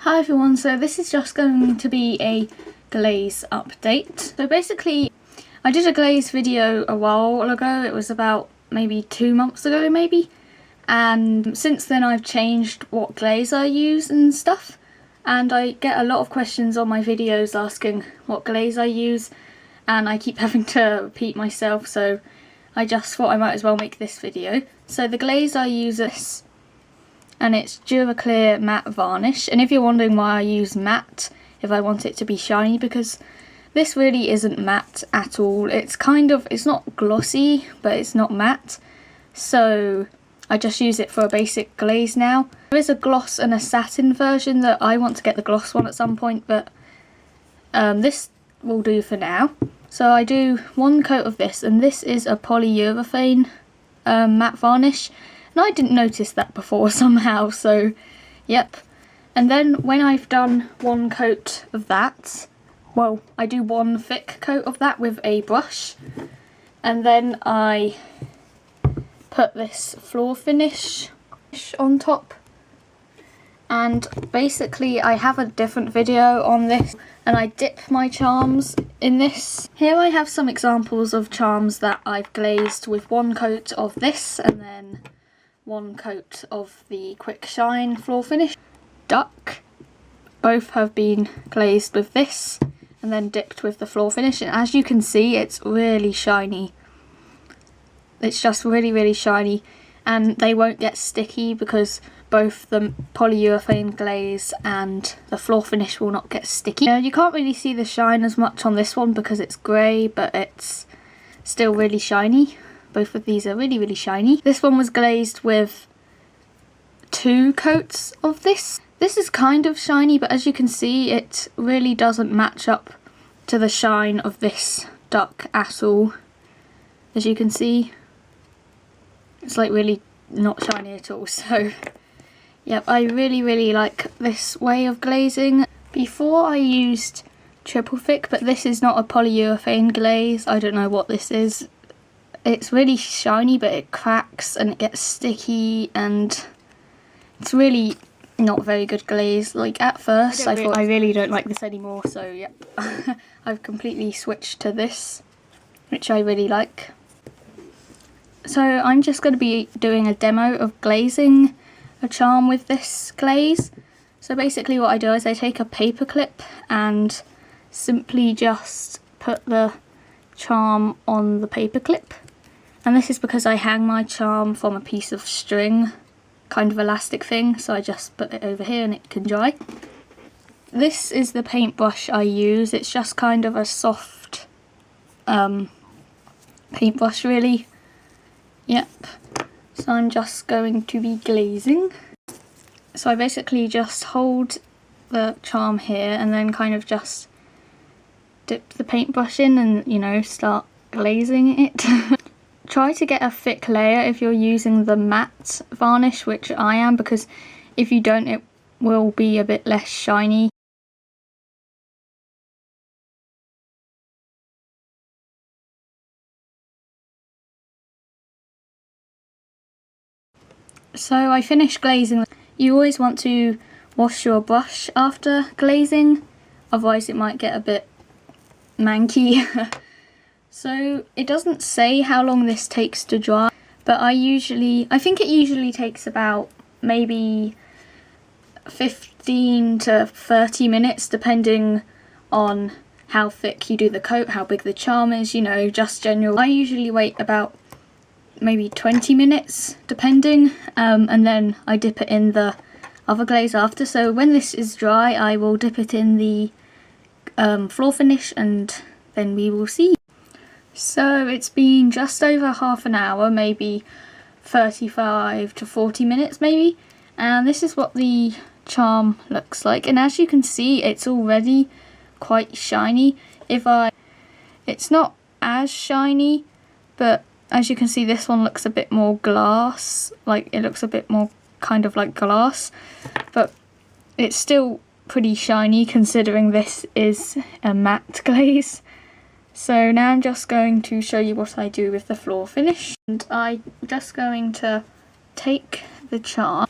Hi everyone, so this is just going to be a glaze update. So basically, I did a glaze video a while ago. It was about maybe 2 months ago maybe. And since then I've changed what glaze I use and stuff. And I get a lot of questions on my videos asking what glaze I use. And I keep having to repeat myself, so I just thought I might as well make this video. So the glaze I use is, and it's Dura Clear Matte Varnish. And if you're wondering why I use matte if I want it to be shiny, because this really isn't matte at all. It's not glossy, but it's not matte. So I just use it for a basic glaze now. There is a gloss and a satin version that I want to get the gloss one at some point, but this will do for now. So I do one coat of this, and this is a polyurethane matte varnish. And I didn't notice that before somehow, so yep. And then when I've done one coat of that, well, I do one thick coat of that with a brush. And then I put this floor finish on top. And basically I have a different video on this, and I dip my charms in this. Here I have some examples of charms that I've glazed with one coat of this and then one coat of the Quick Shine floor finish. Duck, both have been glazed with this and then dipped with the floor finish, and as you can see it's really shiny. It's just really shiny, and they won't get sticky because both the polyurethane glaze and the floor finish will not get sticky. You can't really see the shine as much on this one because it's grey, but it's still really shiny. Both of these are really shiny. This one was glazed with 2 coats of this. This is kind of shiny, but as you can see it really doesn't match up to the shine of this duck at all. As you can see, it's like really not shiny at all. So yep, I really like this way of glazing. Before I used triple thick, but this is not a polyurethane glaze. I don't know what this is. It's really shiny, but it cracks and it gets sticky, and it's really not very good glaze. Like at first I thought I really don't like this anymore, so yep. I've completely switched to this, which I really like. So I'm just going to be doing a demo of glazing a charm with this glaze. So basically what I do is I take a paper clip and simply just put the charm on the paper clip. And this is because I hang my charm from a piece of string, kind of elastic thing, so I just put it over here and it can dry. This is the paintbrush I use. It's just kind of a soft paintbrush really. Yep. So I'm just going to be glazing. So I basically just hold the charm here and then kind of just dip the paintbrush in and, you know, start glazing it. Try to get a thick layer if you're using the matte varnish, which I am, because if you don't it will be a bit less shiny. So I finished glazing. You always want to wash your brush after glazing, otherwise it might get a bit manky. So it doesn't say how long this takes to dry, but I think it usually takes about maybe 15 to 30 minutes depending on how thick you do the coat, how big the charm is, you know, just general. I usually wait about maybe 20 minutes depending, and then I dip it in the other glaze after. So when this is dry I will dip it in the floor finish and then we will see. So it's been just over half an hour, maybe 35 to 40 minutes maybe, and this is what the charm looks like. And as you can see it's already quite shiny. It's not as shiny, but as you can see this one looks a bit more glass, like it looks a bit more kind of like glass, but it's still pretty shiny considering this is a matte glaze. So now I'm just going to show you what I do with the floor finish, and I'm just going to take the charm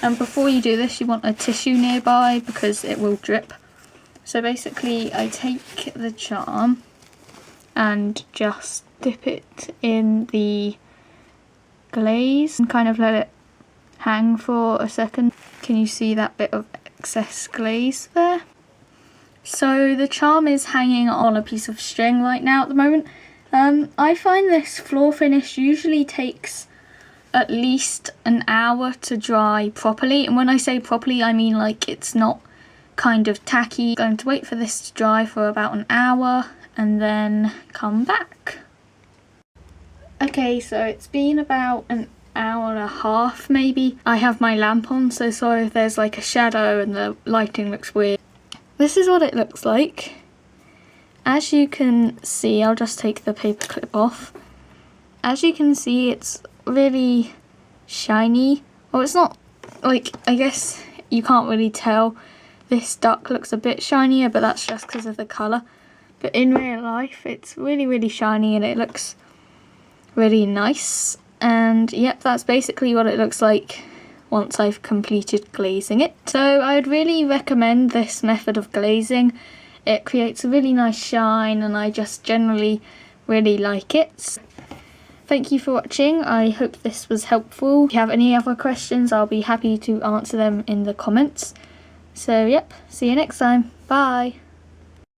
And before you do this, you want a tissue nearby because it will drip. So basically I take the charm and just dip it in the glaze and kind of let it hang for a second. Can you see that bit of excess glaze there? So the charm is hanging on a piece of string right now at the moment. I find this floor finish usually takes at least an hour to dry properly, and when I say properly I mean like it's not kind of tacky. I'm going to wait for this to dry for about an hour and then come back. Okay, so it's been about an hour and a half maybe. I have my lamp on, so sorry if there's like a shadow and the lighting looks weird. This is what it looks like. As you can see, I'll just take the paper clip off. As you can see, it's really shiny. Well, it's not, like, I guess you can't really tell. This duck looks a bit shinier, but that's just because of the colour. But in real life, it's really, really shiny and it looks really nice. And yep, that's basically what it looks like once I've completed glazing it. So I would really recommend this method of glazing. It creates a really nice shine and I just generally really like it. Thank you for watching. I hope this was helpful. If you have any other questions, I'll be happy to answer them in the comments. So yep, see you next time. Bye.